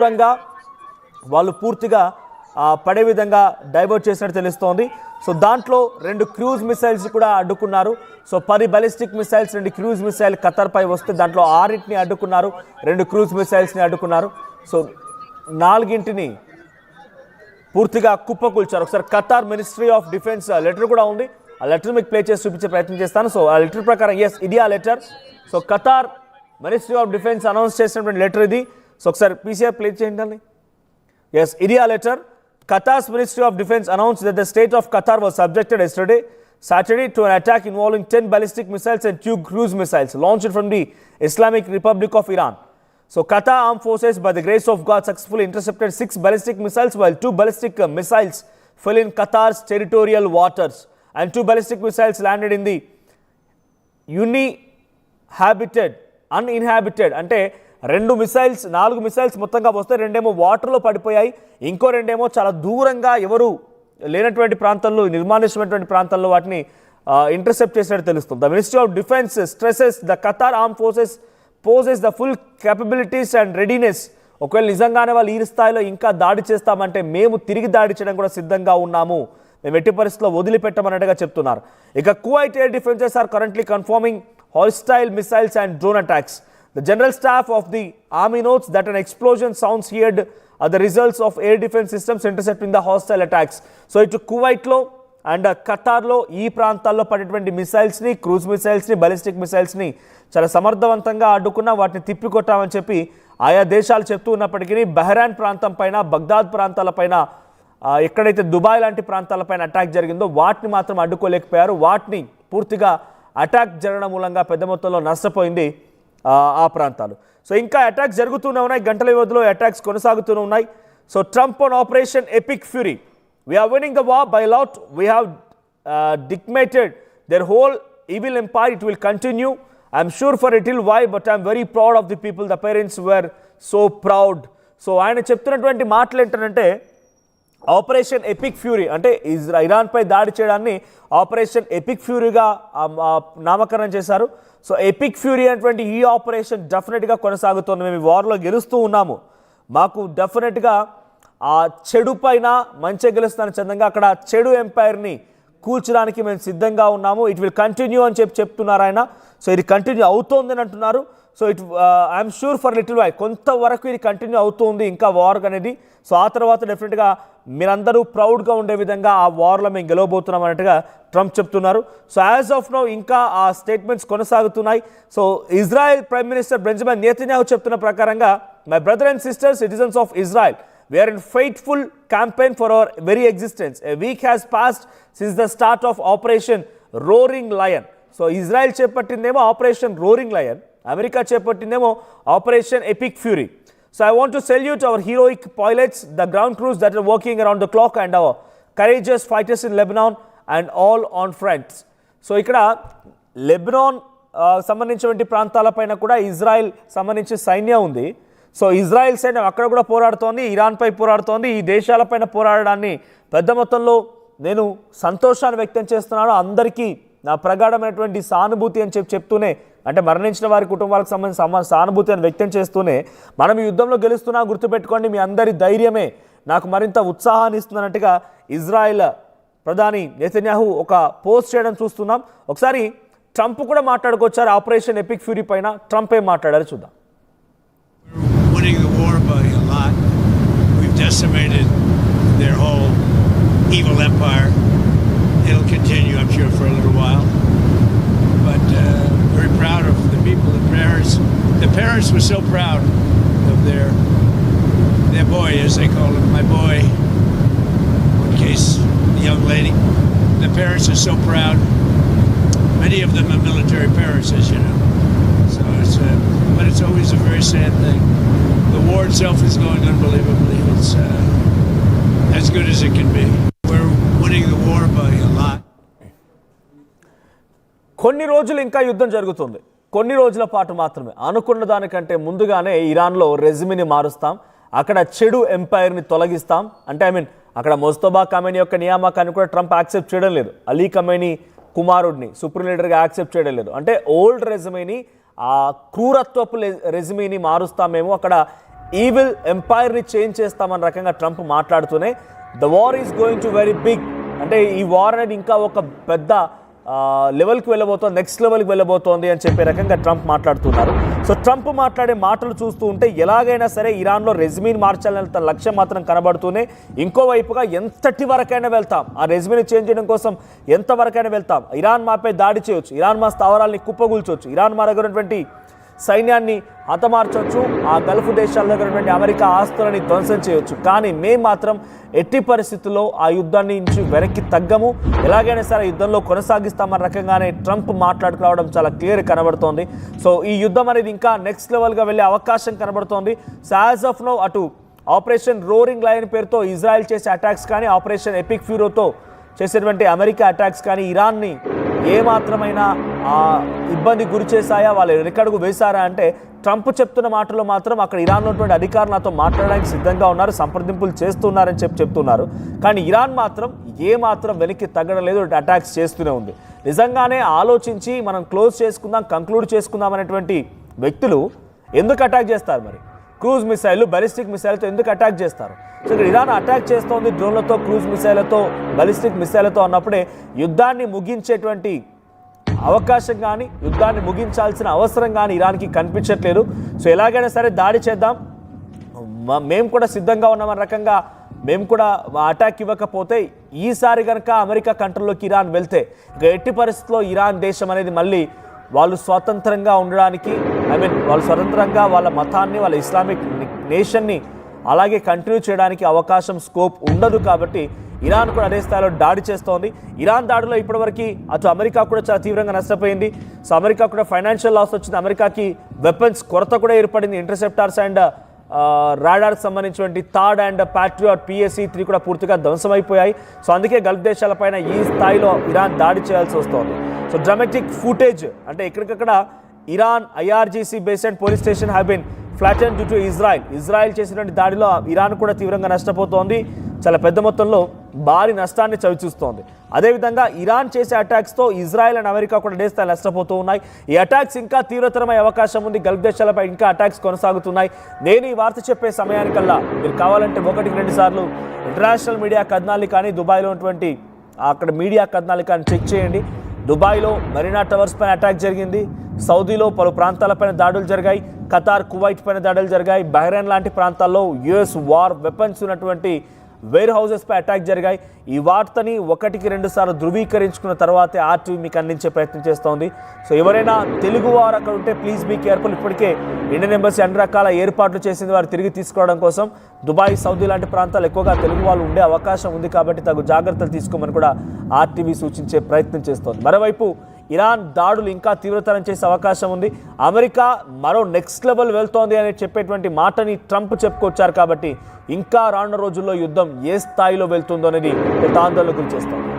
దూరంగా వాళ్ళు పూర్తిగా పడే విధంగా డైవర్ట్ చేసినట్టు తెలుస్తోంది. సో దాంట్లో 2 క్రూజ్ మిసైల్స్ కూడా అడ్డుకున్నారు. So 10 ballistic missiles 2 cruise missile ఖతర్పై వస్తే దాంట్లో 6ని అడ్డుకున్నారు, 2 క్రూజ్ మిసైల్స్ని అడ్డుకున్నారు. సో 4ని పూర్తిగా కుప్పకూల్చారు. ఒకసారి Qatar ministry of defence letter కూడా ఉంది, ఆ లెటర్ మీకు ప్లే చేసి చూపించే ప్రయత్నం చేస్తాను. సో ఆ లెటర్ ప్రకారం ఇది ఆ letter. So Qatar ministry of defence announce చేసినటువంటి లెటర్ ఇది. సో ఒకసారి పీసీఆర్ ప్లే చేయండి. ఇది ఆ letter. Qatar's Ministry of Defense announced that the state of Qatar was subjected Saturday to an attack involving 10 ballistic missiles and 2 cruise missiles launched from the Islamic Republic of Iran. So Qatar Armed Forces, by the grace of God, successfully intercepted 6 ballistic missiles, while 2 ballistic missiles fell in Qatar's territorial waters and 2 ballistic missiles landed in the uninhabited అంటే 2 missiles 4 missiles మొత్తంగా వస్తే 2 వాటర్లో పడిపోయాయి, ఇంకో 2 చాలా దూరంగా ఎవరు లేనటువంటి ప్రాంతంలో, నిర్మానుష్యమైనటువంటి ప్రాంతంలో వాటిని ఇంటర్సెప్ట్ చేసినట్టు తెలుస్తుంది. The ministry of defence stresses the Qatar arm forces poses the full capabilities and readiness. ఒకవేళ నిజంగానే వాళ్ళు ఈ స్థాయిలో ఇంకా దాడి చేస్తామంటే మేము తిరిగి దాడి చేయడం కూడా సిద్ధంగా ఉన్నాము, మేము ఎట్టి పరిస్థితుల్లో వదిలిపెట్టమన్నట్టుగా చెప్తున్నారు. ఇక Kuwait air defenses are currently confirming hostile missiles and drone attacks. The general staff of the army notes that an explosion sounds heard are the results of air defense systems intercepting the hostile attacks. So ఇటు కువైట్లో and ఖతార్లో ఈ ప్రాంతాల్లో పడేటువంటి మిసైల్స్ని, cruise మిసైల్స్ని, ballistic మిసైల్స్ని చాలా సమర్థవంతంగా అడ్డుకున్నా, వాటిని తిప్పికొట్టామని చెప్పి ఆయా దేశాలు చెప్తూ ఉన్నప్పటికీ బహ్రాన్ ప్రాంతం పైన, బగ్దాద్ ప్రాంతాలపైన, ఎక్కడైతే దుబాయ్ లాంటి ప్రాంతాలపైన అటాక్ జరిగిందో వాటిని మాత్రం అడ్డుకోలేకపోయారు. వాటిని పూర్తిగా అటాక్ జరగడం మూలంగా పెద్ద మొత్తంలో నష్టపోయింది ఆ ప్రాంతాలు. సో ఇంకా అటాక్స్ జరుగుతూనే ఉన్నాయి, గంటల వ్యవధిలో అటాక్స్ కొనసాగుతూనే ఉన్నాయి. So Trump on Operation Epic Fury, we're winning the war by lot, we have decimated their whole evil empire, it will continue, I'm sure for it will why, but I'm very proud of the people, the parents were so proud. So ఆయన చెప్తున్నటువంటి మాటలు ఏంటంటే operation Epic fury అంటే ఇరాన్పై దాడి చేయడాన్ని operation epic ఫ్యూరీగా నామకరణం చేశారు. So epic fury అనేటువంటి ఈ ఆపరేషన్ డెఫినెట్గా కొనసాగుతుంది. మేము ఈ వార్లో గెలుస్తూ ఉన్నాము, మాకు డెఫినెట్గా ఆ చెడు పైన మంచి గెలుస్తాను చందంగా అక్కడ చెడు ఎంపైర్ని కూల్చడానికి మేము సిద్ధంగా ఉన్నాము, ఇట్ విల్ కంటిన్యూ అని చెప్తున్నారు ఆయన. సో ఇది కంటిన్యూ అవుతోంది అని అంటున్నారు. So I'm sure for little while, కొంతవరకు ఇది కంటిన్యూ అవుతుంది ఇంకా వార్ అనేది. సో ఆ తర్వాత డెఫినెట్గా మీరందరూ ప్రౌడ్గా ఉండే విధంగా ఆ వార్లో మేము గెలవబోతున్నాం అన్నట్టుగా ట్రంప్ చెప్తున్నారు. సో యాజ్ ఆఫ్ నౌ ఇంకా ఆ స్టేట్మెంట్స్ కొనసాగుతున్నాయి. So Israel prime minister Benjamin Netanyahu చెప్తున్న ప్రకారంగా, my brother and sister citizens of Israel, we are in faithful campaign for our very existence. A week has passed since the start of Operation Roaring Lion. So Israel చేపట్టిందేమో Operation Roaring Lion, America చేపట్టిందేమో Operation Epic Fury. So I want to salute our heroic pilots, the ground crews that are working around the clock, and our courageous fighters in Lebanon and all on fronts. So ఇక్కడ Lebanon సంబంధించిన ప్రాంతాలపైన కూడా Israel సంబంధించిన సైన్యం ఉంది. So Israel సైన్యం అక్కడ కూడా పోరాడుతోంది, ఇరాన్పై పోరాడుతోంది. ఈ దేశాలపైన పోరాడడాన్ని పెద్ద మొత్తంలో నేను సంతోషాన్ని వ్యక్తం చేస్తున్నాను. అందరికీ నా ప్రగాఢమైనటువంటి సానుభూతి అని చెప్తూనే, అంటే మరణించిన వారి కుటుంబాలకు సంబంధించిన సానుభూతి అని వ్యక్తం చేస్తూనే, మనం ఈ యుద్ధంలో గెలుస్తున్నా గుర్తుపెట్టుకోండి, మీ అందరి ధైర్యమే నాకు మరింత ఉత్సాహాన్ని ఇస్తున్నట్టుగా ఇజ్రాయెల్ ప్రధాని నెతన్యాహు ఒక పోస్ట్ చేయడం చూస్తున్నాం. ఒకసారి ట్రంప్ కూడా మాట్లాడుకొచ్చారు ఆపరేషన్ ఎపిక్ ఫ్యూరీ పైన. ట్రంప్ ఏం మాట్లాడారు చూద్దాం. Winning the war by a lot. We've decimated their whole evil empire. It'll continue, I'm sure, for a little while. But very proud of the people, the parents. The parents were so proud of their boy, as they call him, my boy. In case the young lady, the parents are so proud. Many of them are military parents, as you know. So it's but it's always a very sad thing. The war itself is going unbelievably. It's as good as it can be. We're winning the war by a lot. కొన్ని రోజులు ఇంకా యుద్ధం జరుగుతుంది, కొన్ని రోజుల పాటు మాత్రమే. అనుకున్న దానికంటే ముందుగానే ఇరాన్లో రెజిమిని మారుస్తాం, అక్కడ చెడు ఎంపైర్ని తొలగిస్తాం. అంటే అక్కడ మొస్తఫా ఖమేనీ యొక్క నియామకాన్ని కూడా ట్రంప్ యాక్సెప్ట్ చేయడం లేదు. అలీ ఖమేనీ కుమారుడిని సుప్రీం లీడర్గా యాక్సెప్ట్ చేయడం లేదు. అంటే ఓల్డ్ రెజిమిని, ఆ క్రూరత్వపు రెజిమిని మారుస్తామేమో, అక్కడ ఈవిల్ ఎంపైర్ని చేంజ్ చేస్తామన్న రకంగా ట్రంప్ మాట్లాడుతూనే the war is going to very big, అంటే ఈ వార్ అనేది ఇంకా ఒక పెద్ద లెవెల్కి వెళ్ళబోతోంది, నెక్స్ట్ లెవెల్కి వెళ్ళబోతోంది అని చెప్పే రకంగా ట్రంప్ మాట్లాడుతున్నారు. సో ట్రంప్ మాట్లాడే మాటలు చూస్తూ ఉంటే ఎలాగైనా సరే ఇరాన్లో రెజ్మీని మార్చాలనే తన లక్ష్యం మాత్రం కనబడుతూనే, ఇంకోవైపుగా ఎంతటి వరకైనా వెళ్తాం, ఆ రెజ్మీని చేంజ్ చేయడం కోసం ఎంతవరకైనా వెళ్తాం, ఇరాన్ మాపై దాడి చేయొచ్చు, ఇరాన్ మా స్థావరాల్ని కుప్పగూల్చవచ్చు, ఇరాన్ మా దగ్గర ఉన్నటువంటి సైన్యాన్ని హతమార్చవచ్చు, ఆ గల్ఫ్ దేశాల దగ్గర ఉన్నటువంటి అమెరికా ఆస్తులని ధ్వంసం చేయొచ్చు, కానీ మేము మాత్రం ఎట్టి పరిస్థితుల్లో ఆ యుద్ధాన్ని నుంచి వెనక్కి తగ్గము, ఎలాగైనా సరే యుద్ధంలో కొనసాగిస్తామన్న రకంగానే ట్రంప్ మాట్లాడుకోవడం చాలా క్లియర్ కనబడుతోంది. సో ఈ యుద్ధం అనేది ఇంకా నెక్స్ట్ లెవెల్గా వెళ్ళే అవకాశం కనబడుతోంది. సో యాజ్ ఆఫ్ నో అటు ఆపరేషన్ రోరింగ్ లయన్ పేరుతో ఇజ్రాయెల్ చేసే అటాక్స్ కానీ, ఆపరేషన్ ఎపిక్ ఫ్యూరోతో చేసేటువంటి అమెరికా అటాక్స్ కానీ ఇరాన్ని ఏమాత్రమైనా ఇబ్బంది గురి చేశాయా, వాళ్ళు వెనకడుగు వేశారా అంటే ట్రంప్ చెప్తున్న మాటల్లో మాత్రం అక్కడ ఇరాన్లో ఉన్నటువంటి అధికారులు నాతో మాట్లాడడానికి సిద్ధంగా ఉన్నారు, సంప్రదింపులు చేస్తున్నారని చెప్తున్నారు. కానీ ఇరాన్ మాత్రం ఏమాత్రం వెనక్కి తగ్గడం లేదు, అటాక్స్ చేస్తూనే ఉంది. నిజంగానే ఆలోచించి మనం క్లోజ్ చేసుకుందాం, కంక్లూడ్ చేసుకుందాం అనేటువంటి వ్యక్తులు ఎందుకు అటాక్ చేస్తారు? మరి క్రూజ్ మిసైల్, బలిస్టిక్ మిసైల్తో ఎందుకు అటాక్ చేస్తారు? సో ఇక్కడ ఇరాన్ అటాక్ చేస్తోంది డ్రోన్లతో, క్రూజ్ మిసైళ్లతో, బలిస్టిక్ మిసైళ్లతో అన్నప్పుడే యుద్ధాన్ని ముగించేటువంటి అవకాశం కానీ, యుద్ధాన్ని ముగించాల్సిన అవసరం కానీ ఇరాన్కి కనిపించట్లేదు. సో ఎలాగైనా సరే దాడి చేద్దాం, మేము కూడా సిద్ధంగా ఉన్నామన్న రకంగా మేము కూడా అటాక్ ఇవ్వకపోతే ఈసారి కనుక అమెరికా కంట్రోల్లోకి ఇరాన్ వెళ్తే ఇక ఎట్టి పరిస్థితుల్లో ఇరాన్ దేశం అనేది మళ్ళీ వాళ్ళు స్వతంత్రంగా ఉండడానికి, వాళ్ళు స్వతంత్రంగా వాళ్ళ మతాన్ని, వాళ్ళ ఇస్లామిక్ నేషన్ని అలాగే కంటిన్యూ చేయడానికి అవకాశం, స్కోప్ ఉండదు. కాబట్టి ఇరాన్ కూడా అదే స్థాయిలో దాడి చేస్తోంది. ఇరాన్ దాడిలో ఇప్పటివరకు అటు అమెరికా కూడా చాలా తీవ్రంగా నష్టపోయింది. సో అమెరికా కూడా ఫైనాన్షియల్ లాస్ వచ్చింది, అమెరికాకి వెపన్స్ కొరత కూడా ఏర్పడింది. ఇంటర్సెప్టార్స్ అండ్ రాడార్కి సంబంధించినటువంటి థాడ్ అండ్ ప్యాట్రియాట్ PSC-3 కూడా పూర్తిగా ధ్వంసమైపోయాయి. సో అందుకే గల్ఫ్ దేశాలపైన ఈ స్థాయిలో ఇరాన్ దాడి చేయాల్సి వస్తోంది. సో డ్రామాటిక్ ఫుటేజ్ అంటే ఎక్కడికక్కడ Iran IRGC base and police station have been flatten due to Israel చేసినటువంటి దాడిలో ఇరాన్ కూడా తీవ్రంగా నష్టపోతోంది, చాలా పెద్ద మొత్తంలో భారీ నష్టాన్ని చవిచూస్తోంది. అదేవిధంగా ఇరాన్ చేసే అటాక్స్తో ఇజ్రాయెల్ అండ్ అమెరికా కూడా అదే స్థాయి నష్టపోతూ ఉన్నాయి. ఈ అటాక్స్ ఇంకా తీవ్రతరమయ్యే అవకాశం ఉంది, గల్ఫ్ దేశాలపై ఇంకా అటాక్స్ కొనసాగుతున్నాయి. నేను ఈ వార్త చెప్పే సమయానికల్లా మీరు కావాలంటే 1-2 సార్లు ఇంటర్నేషనల్ మీడియా కథనాలు కానీ, దుబాయ్లో ఉన్నటువంటి అక్కడ మీడియా కథనాలు కానీ చెక్ చేయండి. దుబాయ్లో మరీనా టవర్స్ పైన అటాక్ జరిగింది, సౌదీలో పలు ప్రాంతాలపైన దాడులు జరిగాయి, ఖతార్, కువైట్ పైన దాడులు జరిగాయి, బహ్రెయిన్ లాంటి ప్రాంతాల్లో US వార్ వెపన్స్ ఉన్నటువంటి వేర్ హౌసెస్పై అటాక్ జరిగాయి. ఈ వార్తని 1-2 సార్లు ధృవీకరించుకున్న తర్వాతే RTV మీకు అందించే ప్రయత్నం చేస్తోంది. సో ఎవరైనా తెలుగు వారు అక్కడ ఉంటే ప్లీజ్ బీ కేర్ఫుల్. ఇప్పటికే ఇండియన్ ఎంబసీ అన్ని రకాల ఏర్పాట్లు చేసింది వారు తిరిగి తీసుకోవడం కోసం. దుబాయ్, సౌదీ లాంటి ప్రాంతాలు ఎక్కువగా తెలుగు వాళ్ళు ఉండే అవకాశం ఉంది కాబట్టి తగు జాగ్రత్తలు తీసుకోమని కూడా RTV సూచించే ప్రయత్నం చేస్తోంది. మరోవైపు ఇరాన్ దాడులు ఇంకా తీవ్రతరం చేసే అవకాశం ఉంది. అమెరికా మరో నెక్స్ట్ లెవెల్ వెళ్తోంది అని చెప్పేటువంటి మాటని ట్రంప్ చెప్పుకొచ్చారు కాబట్టి ఇంకా రానున్న రోజుల్లో యుద్ధం ఏ స్థాయిలో వెళ్తుందో అనేది ఆందోళన గురి చేస్తోంది.